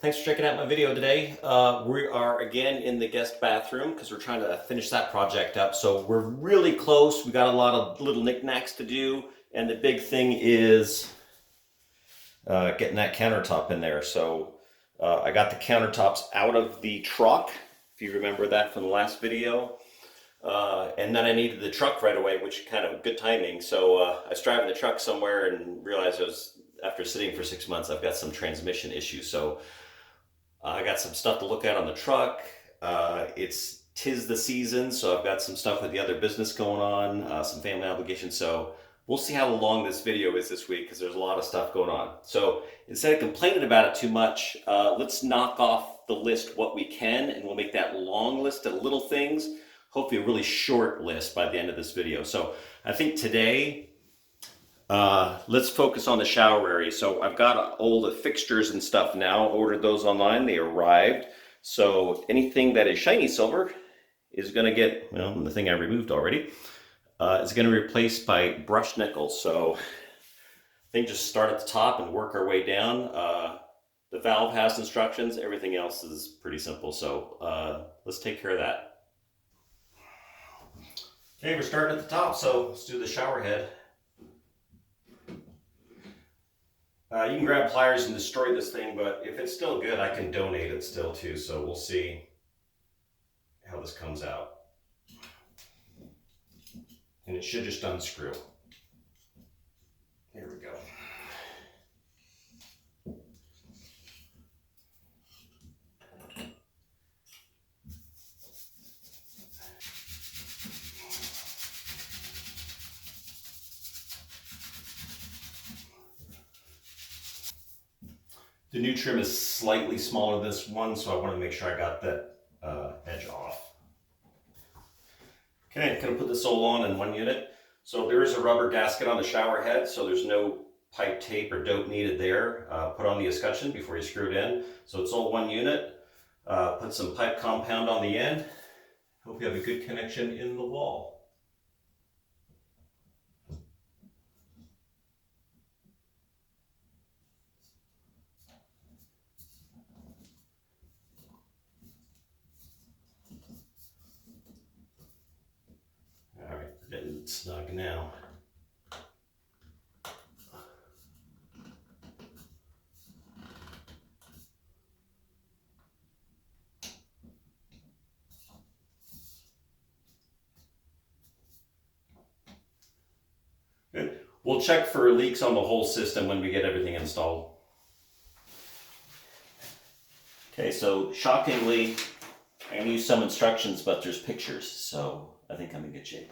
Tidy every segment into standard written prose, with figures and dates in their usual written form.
Thanks for checking out my video today. We are again in the guest bathroom because we're trying to finish that project up. So we're really close. We got a lot of little knickknacks to do, and the big thing is getting that countertop in there. So I got the countertops out of the truck, if you remember that from the last video. And then I needed the truck right away, which kind of good timing. So I was driving the truck somewhere and realized after sitting for 6 months, I've got some transmission issues. So I got some stuff to look at on the truck. Tis the season, so I've got some stuff with the other business going on, some family obligations. So we'll see how long this video is this week because there's a lot of stuff going on. So instead of complaining about it too much, let's knock off the list what we can, and we'll make that long list of little things, hopefully a really short list by the end of this video. So I think today, let's focus on the shower area. So I've got all the fixtures and stuff now, ordered those online, they arrived. So anything that is shiny silver is gonna get, well, the thing I removed already, is gonna be replaced by brushed nickels. So I think just start at the top and work our way down. The valve has instructions, everything else is pretty simple. So let's take care of that. Okay, we're starting at the top, so let's do the shower head. You can grab pliers and destroy this thing, but if it's still good, I can donate it still too, so we'll see how this comes out. And it should just unscrew. There we go. The new trim is slightly smaller than this one, so I want to make sure I got that edge off. Okay, I'm going to put this all on in one unit. So there is a rubber gasket on the shower head, so there's no pipe tape or dope needed there. Put on the escutcheon before you screw it in. So it's all one unit. Put some pipe compound on the end. Hope you have a good connection in the wall. Getting it snug now. Good. We'll check for leaks on the whole system when we get everything installed. Okay, so shockingly, I used some instructions, but there's pictures, so I think I'm in good shape.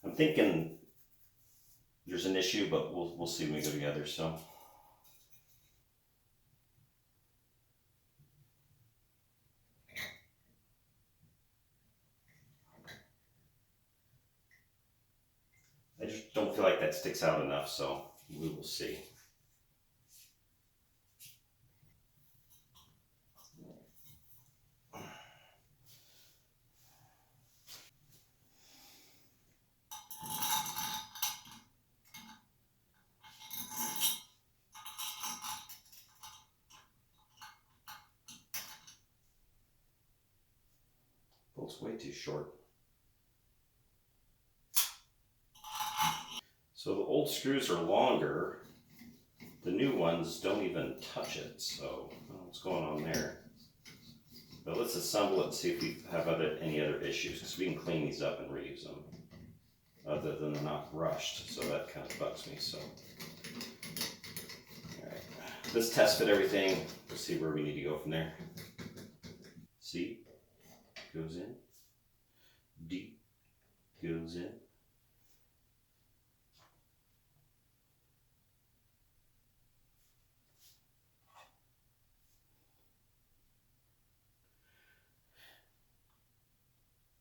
I'm thinking there's an issue, but we'll see when we go together. So I just don't feel like that sticks out enough, so we will see. Bolt's way too short. So the old screws are longer. The new ones don't even touch it, so I don't know what's going on there. But let's assemble it and see if we have any other issues, because we can clean these up and reuse them, other than they're not brushed, so that kind of bugs me. So, all right, let's test fit everything. Let's see where we need to go from there. C goes in, D goes in.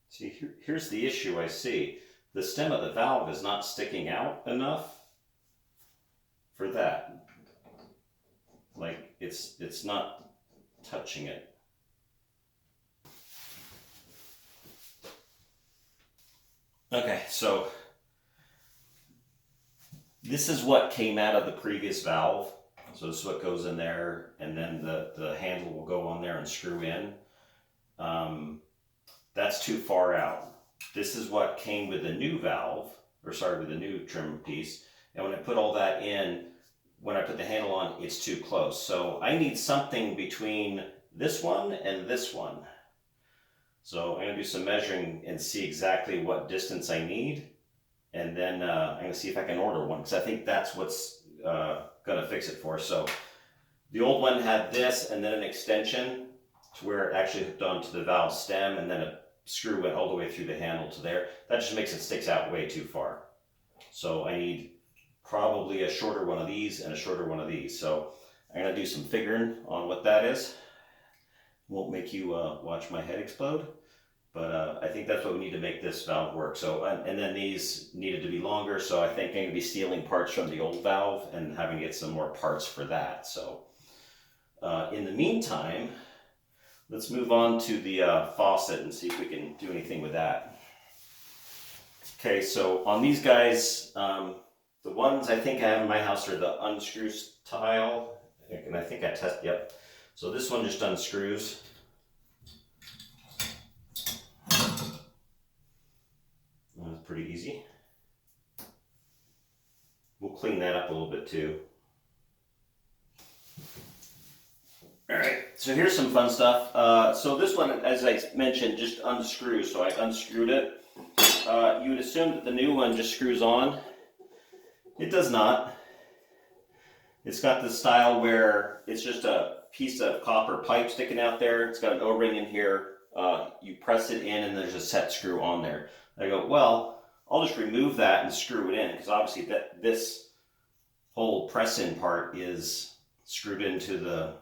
See, here's the issue I see. The stem of the valve is not sticking out enough for that. Like, it's not touching it. Okay, so this is what came out of the previous valve. So this is what goes in there, and then the handle will go on there and screw in. That's too far out. This is what came with the new valve, or sorry, with the new trim piece. And when I put all that in, when I put the handle on, it's too close. So I need something between this one and this one. So I'm gonna do some measuring and see exactly what distance I need. And then I'm gonna see if I can order one, because I think that's what's gonna fix it for us. So the old one had this and then an extension to where it actually hooked onto the valve stem, and then a screw went all the way through the handle to there. That just makes it sticks out way too far. So I need probably a shorter one of these and a shorter one of these. So I'm gonna do some figuring on what that is. Won't make you watch my head explode, but I think that's what we need to make this valve work. So, and then these needed to be longer, so I think I'm gonna be stealing parts from the old valve and having to get some more parts for that. So in the meantime, let's move on to the faucet and see if we can do anything with that. Okay, so on these guys, the ones I think I have in my house are the unscrew style, and I think I tested, yep. So this one just unscrews. That's pretty easy. We'll clean that up a little bit too. All right, so here's some fun stuff. So this one, as I mentioned, just unscrews. So I unscrewed it. You would assume that the new one just screws on. It does not. It's got the style where it's just a piece of copper pipe sticking out there. It's got an O-ring in here. You press it in and there's a set screw on there. I go, well, I'll just remove that and screw it in, because obviously this whole press-in part is screwed into the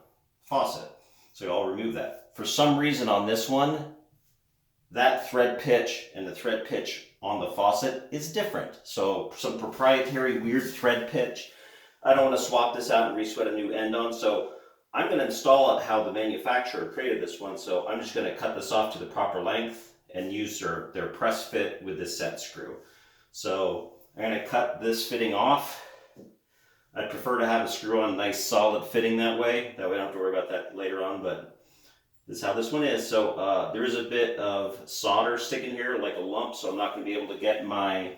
faucet. So I'll remove that. For some reason on this one, that thread pitch and the thread pitch on the faucet is different. So some proprietary weird thread pitch. I don't want to swap this out and re-sweat a new end on, so I'm going to install it how the manufacturer created this one. So I'm just going to cut this off to the proper length and use their press fit with this set screw. So I'm going to cut this fitting off. I prefer to have a screw on nice solid fitting that way. That way I don't have to worry about that later on, but this is how this one is. So there is a bit of solder sticking here, like a lump, so I'm not going to be able to get my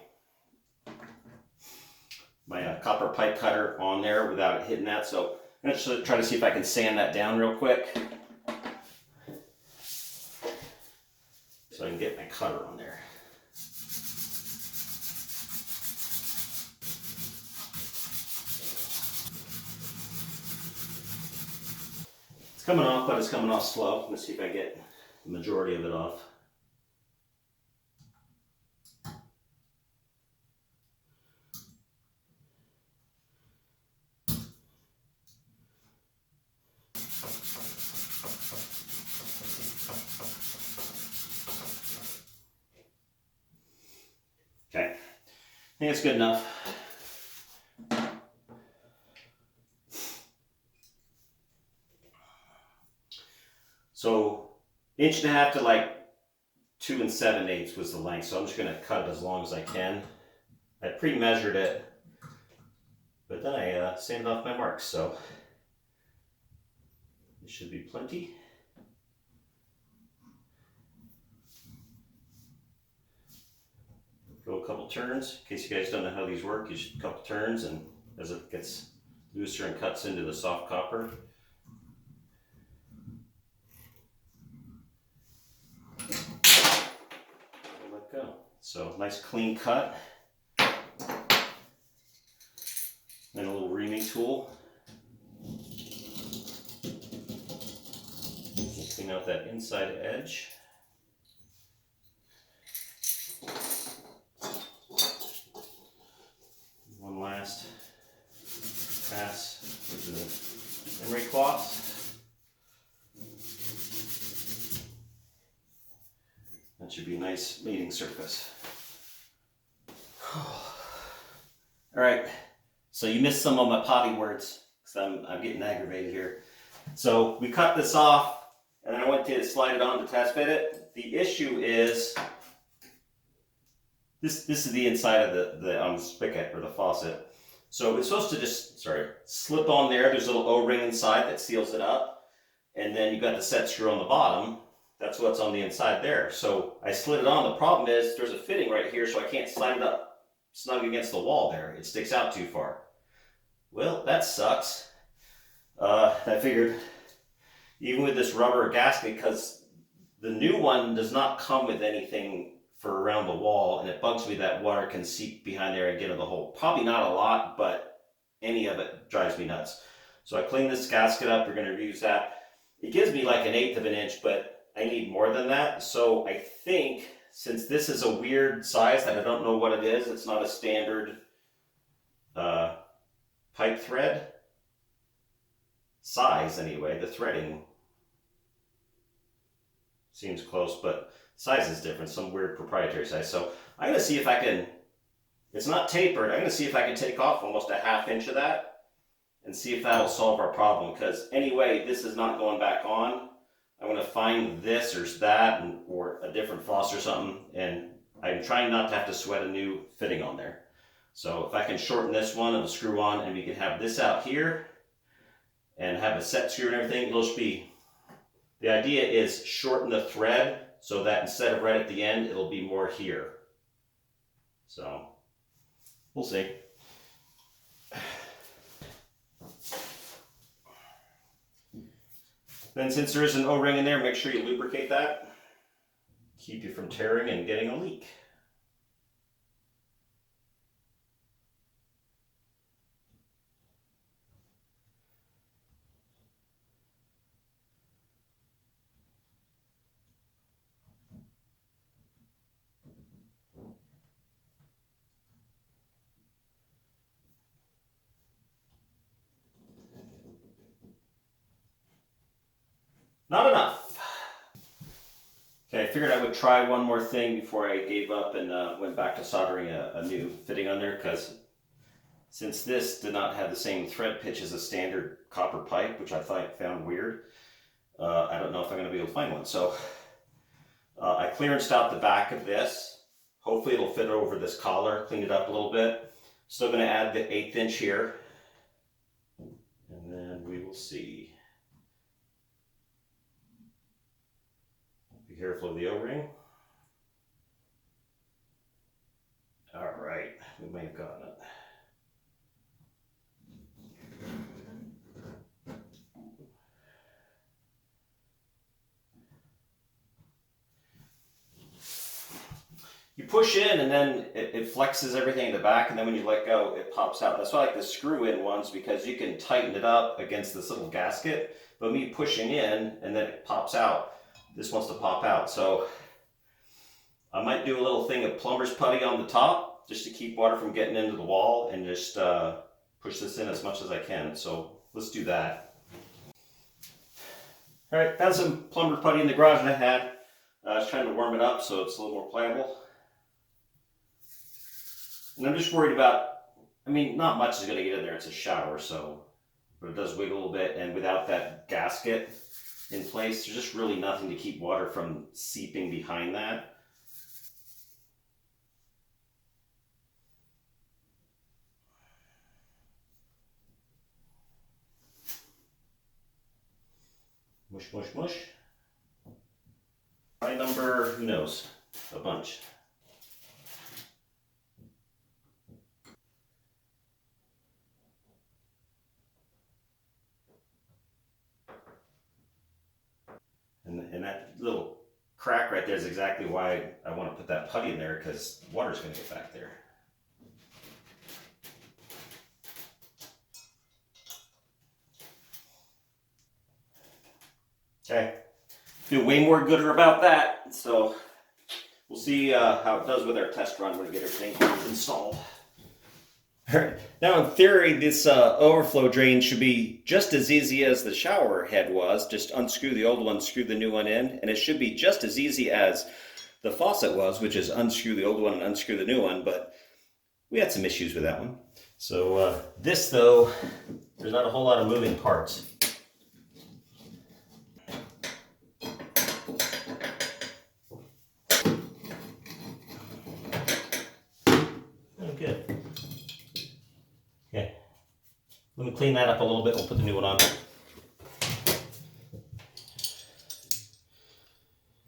copper pipe cutter on there without it hitting that. So I'm going to try to see if I can sand that down real quick, so I can get my cutter on there. It's coming off, but it's coming off slow. Let's see if I get the majority of it off. Okay, I think it's good enough. So 1.5 to like 2 7/8 was the length. So I'm just going to cut it as long as I can. I pre-measured it, but then I sanded off my marks, so it should be plenty. Go a couple turns. In case you guys don't know how these work, you just a couple turns, and as it gets looser and cuts into the soft copper, let go. So nice clean cut. Then a little reaming tool. Clean out that inside edge. One last pass with the emery cloth. That should be a nice mating surface. All right, so you missed some of my potty words, because I'm getting aggravated here. So we cut this off, and then I went to slide it on to test fit it. The issue is this is the inside of the spigot or the faucet. So it's supposed to just, slip on there. There's a little O-ring inside that seals it up. And then you've got the set screw on the bottom. That's what's on the inside there. So I slid it on. The problem is there's a fitting right here, so I can't slide it up snug against the wall there. It sticks out too far. Well, that sucks. I figured even with this rubber gasket, because the new one does not come with anything for around the wall, and it bugs me that water can seep behind there and get in the hole. Probably not a lot, but any of it drives me nuts. So I cleaned this gasket up. We're going to reuse that. It gives me like 1/8 of an inch, but I need more than that. So I think since this is a weird size that I don't know what it is, it's not a standard pipe thread size anyway. The threading seems close, but size is different, some weird proprietary size. So I'm going to see if I can, it's not tapered, I'm going to see if I can take off almost 1/2 inch of that and see if that'll solve our problem. Because anyway, this is not going back on. I'm going to find this or that, or a different faucet or something, and I'm trying not to have to sweat a new fitting on there. So if I can shorten this one, it'll screw on, and we can have this out here and have a set screw and everything. It'll just be, the idea is shorten the thread so that instead of right at the end, it'll be more here. So we'll see. Then since there is an O-ring in there, make sure you lubricate that. Keep you from tearing and getting a leak. Not enough. Okay, I figured I would try one more thing before I gave up and went back to soldering a new fitting on there, because since this did not have the same thread pitch as a standard copper pipe, which I found weird, I don't know if I'm going to be able to find one. So I clearanced out the back of this. Hopefully it'll fit over this collar, clean it up a little bit. Still going to add the 1/8 inch here, and then we will see. Be careful of the O-ring. All right, we may have gotten it. You push in and then it flexes everything in the back, and then when you let go, it pops out. That's why I like the screw-in ones, because you can tighten it up against this little gasket. But me pushing in and then it pops out, this wants to pop out. So I might do a little thing of plumber's putty on the top just to keep water from getting into the wall, and just push this in as much as I can. So let's do that. All right, found some plumber's putty in the garage that I had. I was trying to warm it up so it's a little more pliable. And I'm just worried about, I mean, not much is going to get in there. It's a shower, so, but it does wiggle a little bit. And without that gasket in place, there's just really nothing to keep water from seeping behind that. Mush, mush, mush. Probably number, who knows, a bunch. And that little crack right there is exactly why I want to put that putty in there, because water's going to get back there. Okay, feel way more gooder about that. So we'll see how it does with our test run when we get everything installed. All right. Now, in theory, this overflow drain should be just as easy as the shower head was. Just unscrew the old one, screw the new one in, and it should be just as easy as the faucet was, which is unscrew the old one and unscrew the new one, but we had some issues with that one. So this, though, there's not a whole lot of moving parts. Oh, good. Okay. clean that up a little bit. We'll put the new one on.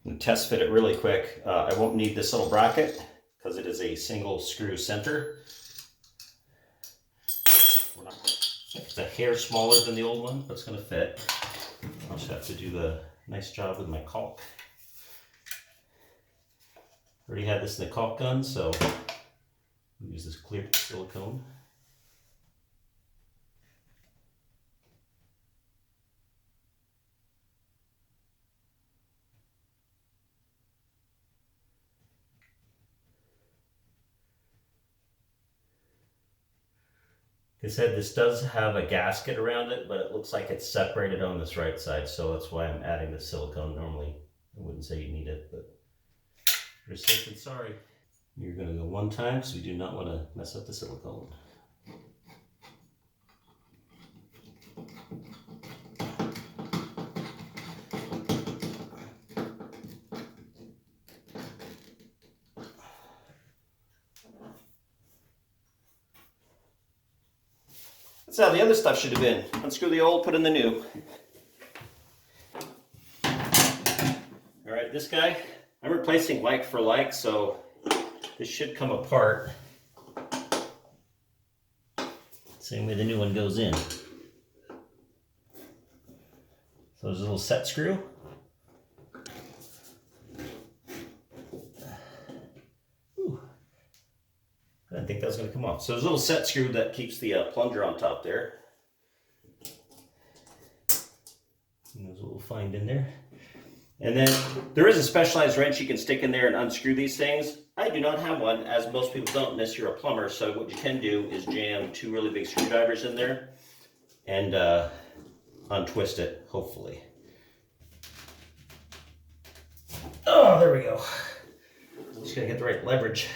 And test fit it really quick. I won't need this little bracket because it is a single screw center. It's a hair smaller than the old one, but it's going to fit. I'll just have to do the nice job with my caulk. Already had this in the caulk gun, so I'll use this clear silicone. Like I said, this does have a gasket around it, but it looks like it's separated on this right side, so that's why I'm adding the silicone. Normally, I wouldn't say you need it, but you're safe and sorry. You're going to go one time, so we do not want to mess up the silicone. That's how the other stuff should have been. Unscrew the old, put in the new. All right, this guy, I'm replacing like for like, so this should come apart. Same way the new one goes in. So there's a little set screw. Ooh. I didn't think that was going to come off. So there's a little set screw that keeps the plunger on top there. And that's what we'll find in there. And then there is a specialized wrench you can stick in there and unscrew these things. I do not have one, as most people don't unless you're a plumber. So what you can do is jam two really big screwdrivers in there and untwist it, hopefully. Oh, there we go. Just gotta get the right leverage.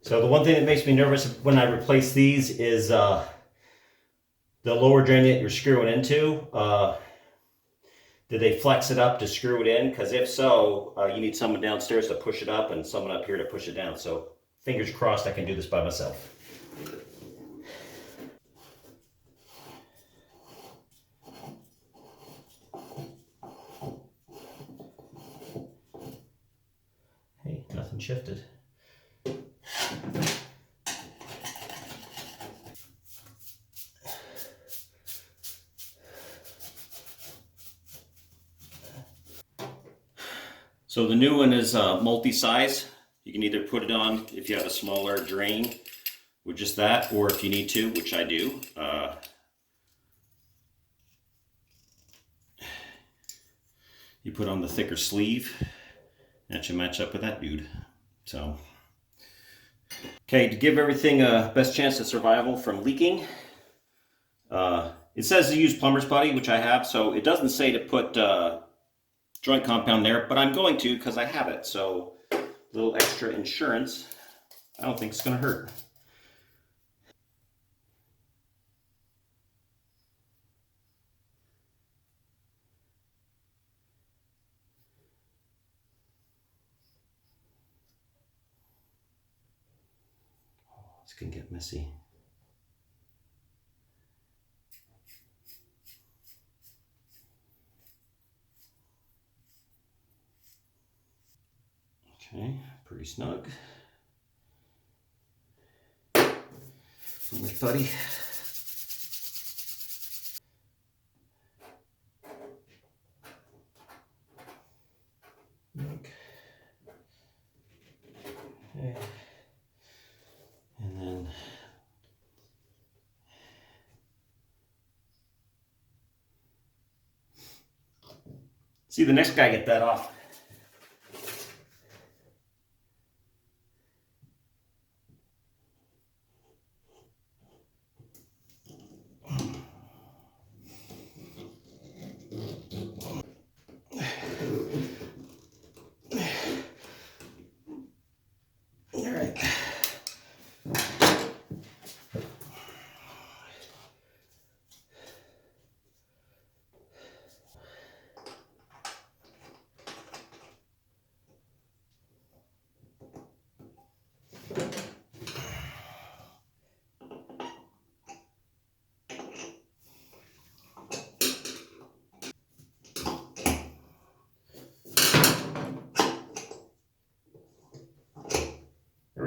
So the one thing that makes me nervous when I replace these is the lower drain that you're screwing into. Did they flex it up to screw it in? Because if so, you need someone downstairs to push it up and someone up here to push it down. So fingers crossed I can do this by myself. Hey, nothing shifted. So the new one is multi-size. You can either put it on if you have a smaller drain with just that, or if you need to, which I do. You put on the thicker sleeve. That should match up with that dude. So, okay, to give everything a best chance of survival from leaking, it says to use plumber's putty, which I have, so it doesn't say to put joint compound there, but I'm going to because I have it. So a little extra insurance, I don't think it's going to hurt. Oh, this can get messy. Okay, pretty snug. Plumber's putty. Okay. And then see the next guy get that off.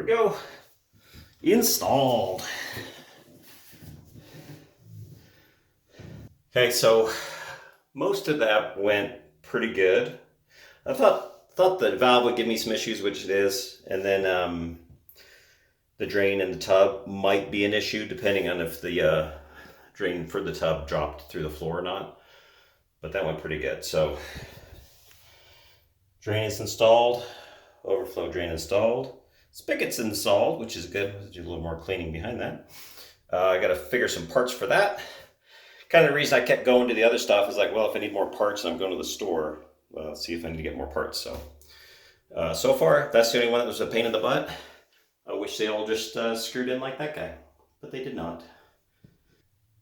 we go. Installed. Okay, so most of that went pretty good. I thought the valve would give me some issues, which it is, and then the drain in the tub might be an issue depending on if the drain for the tub dropped through the floor or not. But that went pretty good. So drain is installed, overflow drain installed, spigot's installed, which is good. Let's do a little more cleaning behind that. I got to figure some parts for that. Kind of the reason I kept going to the other stuff is like, well, if I need more parts, I'm going to the store. See if I need to get more parts. So far, that's the only one that was a pain in the butt. I wish they all just screwed in like that guy, but they did not.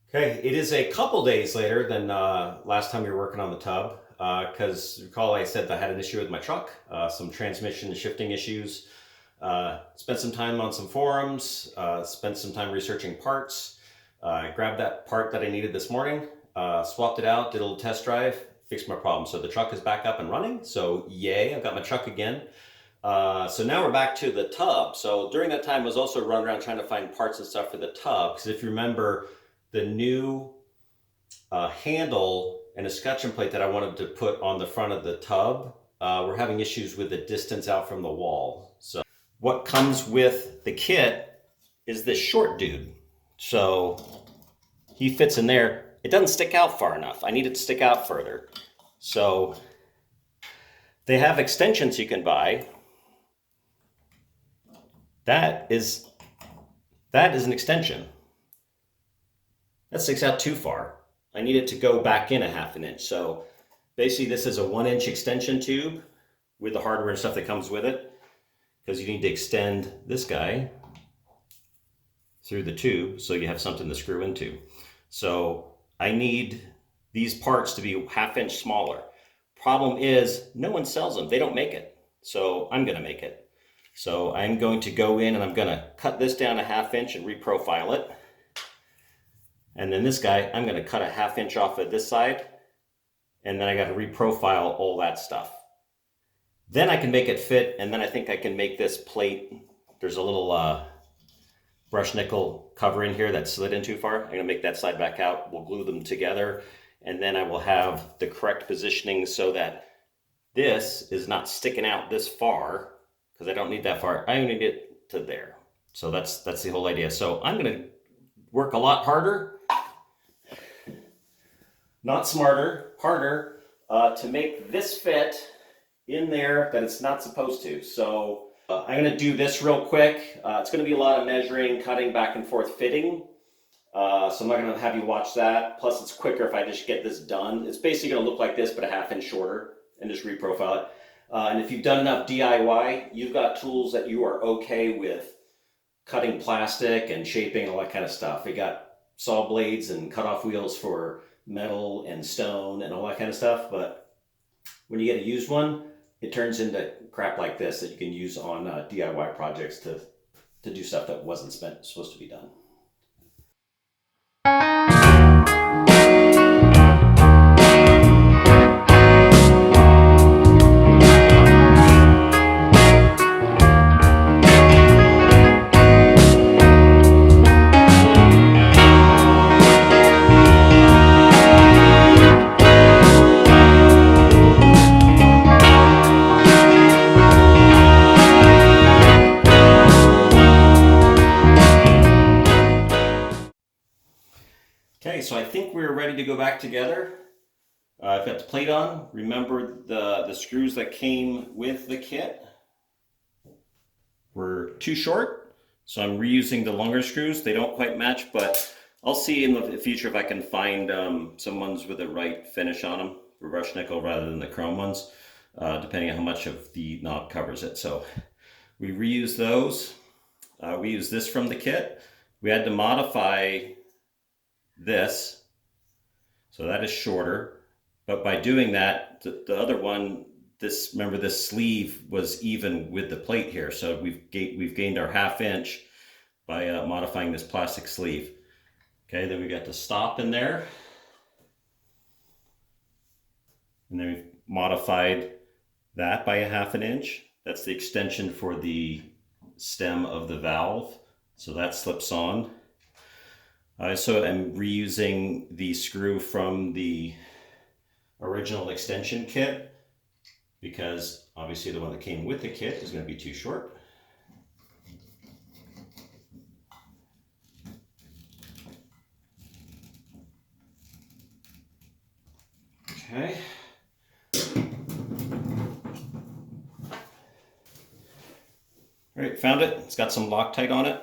Okay, it is a couple days later than last time we were working on the tub, because recall I said that I had an issue with my truck, some transmission and shifting issues. Spent some time on some forums, spent some time researching parts. I grabbed that part that I needed this morning, swapped it out, did a little test drive, fixed my problem. So the truck is back up and running, so yay, I've got my truck again. So now we're back to the tub. So during that time I was also running around trying to find parts and stuff for the tub, because if you remember, the new handle and escutcheon plate that I wanted to put on the front of the tub, we're having issues with the distance out from the wall. So what comes with the kit is this short dude. So he fits in there. It doesn't stick out far enough. I need it to stick out further. So they have extensions you can buy. That is an extension. That sticks out too far. I need it to go back in a ½ inch. So basically this is a 1-inch extension tube with the hardware and stuff that comes with it, because you need to extend this guy through the tube so you have something to screw into. So I need these parts to be ½ inch smaller. Problem is, no one sells them. They don't make it. So I'm gonna make it. So I'm going to go in and I'm gonna cut this down a ½ inch and reprofile it. And then this guy, I'm gonna cut a ½ inch off of this side, and then I gotta reprofile all that stuff. Then I can make it fit, and then I think I can make this plate. There's a little brush nickel cover in here that slid in too far. I'm gonna make that slide back out. We'll glue them together, and then I will have the correct positioning so that this is not sticking out this far, because I don't need that far. I only need it to there. So that's the whole idea. So I'm gonna work a lot harder, not smarter, harder, to make this fit in there that it's not supposed to. So I'm gonna do this real quick. It's gonna be a lot of measuring, cutting, back and forth fitting. So I'm not gonna have you watch that. Plus it's quicker if I just get this done. It's basically gonna look like this, but a ½ inch shorter, and just reprofile it. And if you've done enough DIY, you've got tools that you are okay with cutting plastic and shaping and all that kind of stuff. We got saw blades and cutoff wheels for metal and stone and all that kind of stuff. But when you get a used one, it turns into crap like this that you can use on DIY projects to do stuff that wasn't supposed to be done. Okay, so I think we're ready to go back together. I've got the plate on. Remember the screws that came with the kit were too short, so I'm reusing the longer screws. They don't quite match, but I'll see in the future if I can find some ones with the right finish on them, for brushed nickel rather than the chrome ones, depending on how much of the knob covers it. So we reuse those. We use this from the kit. We had to modify this, so that is shorter, but by doing that, the other one, remember this sleeve was even with the plate here, so we've gained our ½ inch by modifying this plastic sleeve. Okay, then we got the stop in there, and then we've modified that by a ½ inch. That's the extension for the stem of the valve. So that slips on. I also am reusing the screw from the original extension kit because obviously the one that came with the kit is going to be too short. Okay. All right, found it. It's got some Loctite on it.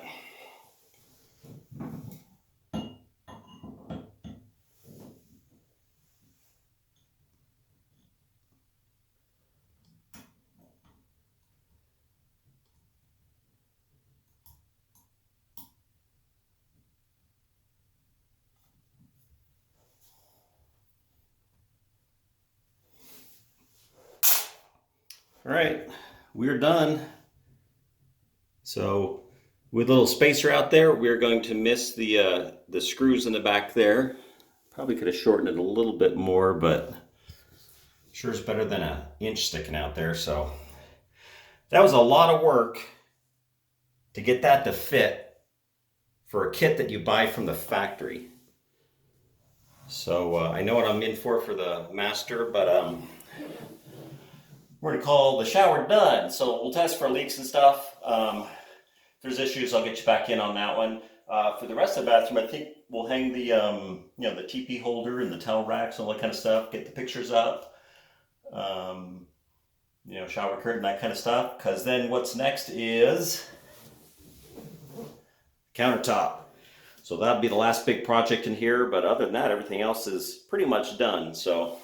All right, we're done. So with a little spacer out there, we're going to miss the screws in the back there. Probably could have shortened it a little bit more, but sure is better than an inch sticking out there. So that was a lot of work to get that to fit for a kit that you buy from the factory. So I know what I'm in for the master, but we're gonna call the shower done. So we'll test for leaks and stuff. If there's issues, I'll get you back in on that one. For the rest of the bathroom, I think we'll hang the the teepee holder and the towel racks and all that kind of stuff. Get the pictures up. Shower curtain, that kind of stuff. Because then what's next is countertop. So that'll be the last big project in here. But other than that, everything else is pretty much done. So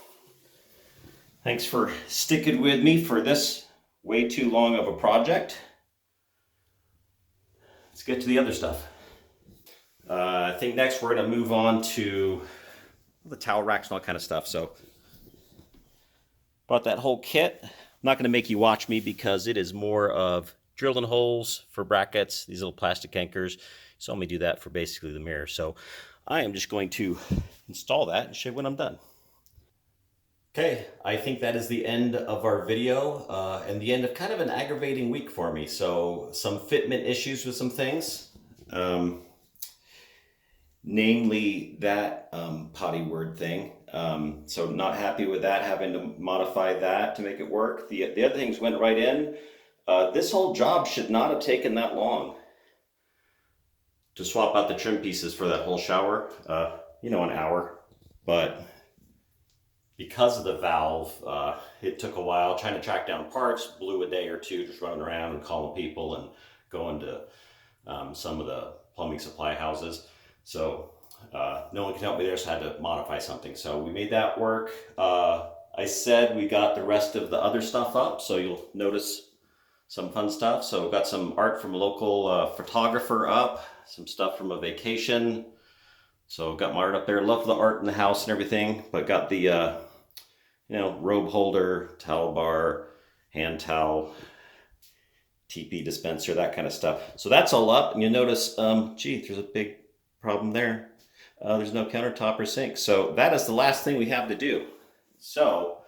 thanks for sticking with me for this way too long of a project. Let's get to the other stuff. I think next we're going to move on to the towel racks and all kind of stuff. So bought that whole kit. I'm not going to make you watch me because it is more of drilling holes for brackets, these little plastic anchors. You saw me do that for basically the mirror. So I am just going to install that and show you when I'm done. Okay, I think that is the end of our video and the end of kind of an aggravating week for me. So some fitment issues with some things, namely that potty word thing. So not happy with that, having to modify that to make it work. The other things went right in. This whole job should not have taken that long to swap out the trim pieces for that whole shower, an hour. But because of the valve, it took a while trying to track down parts, blew a day or two just running around and calling people and going to some of the plumbing supply houses. So no one could help me there, so I had to modify something. So we made that work. I said we got the rest of the other stuff up, so you'll notice some fun stuff. So got some art from a local photographer up, some stuff from a vacation. So got my art up there. Love the art in the house and everything, but got the robe holder, towel bar, hand towel, TP dispenser, that kind of stuff. So that's all up, and you'll notice, there's a big problem there. There's no countertop or sink. So that is the last thing we have to do. So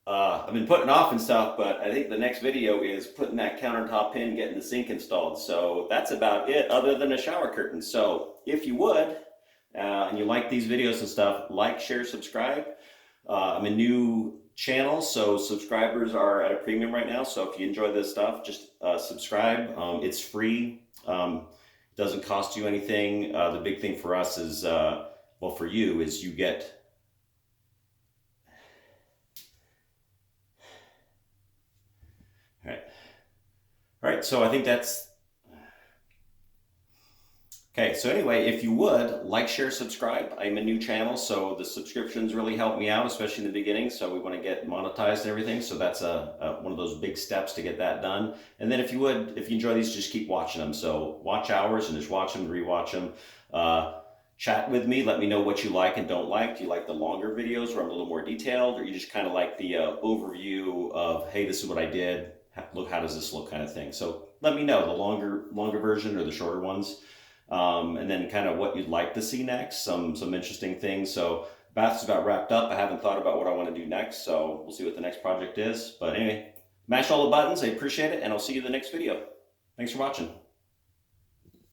I've been putting off and stuff, but I think the next video is putting that countertop in, getting the sink installed. So that's about it, other than a shower curtain. So if you would, and you like these videos and stuff, like, share, subscribe. I'm a new channel, so subscribers are at a premium right now. So if you enjoy this stuff, just subscribe. It's free. Doesn't cost you anything. The big thing for us is, for you, is you get all right. So I think that's okay. So anyway, if you would like, share, subscribe. I'm a new channel, so the subscriptions really help me out, especially in the beginning. So we want to get monetized and everything. So that's one of those big steps to get that done. And then if you enjoy these, just keep watching them. So watch hours and just watch them, rewatch them. Chat with me. Let me know what you like and don't like. Do you like the longer videos where I'm a little more detailed, or you just kind of like the overview of, hey, this is what I did. Look, how does this look, kind of thing. So let me know the longer version or the shorter ones. And then kind of what you'd like to see next, some interesting things. So bath's about wrapped up. I haven't thought about what I want to do next, so we'll see what the next project is. But anyway, mash all the buttons. I appreciate it, and I'll see you in the next video. Thanks for watching.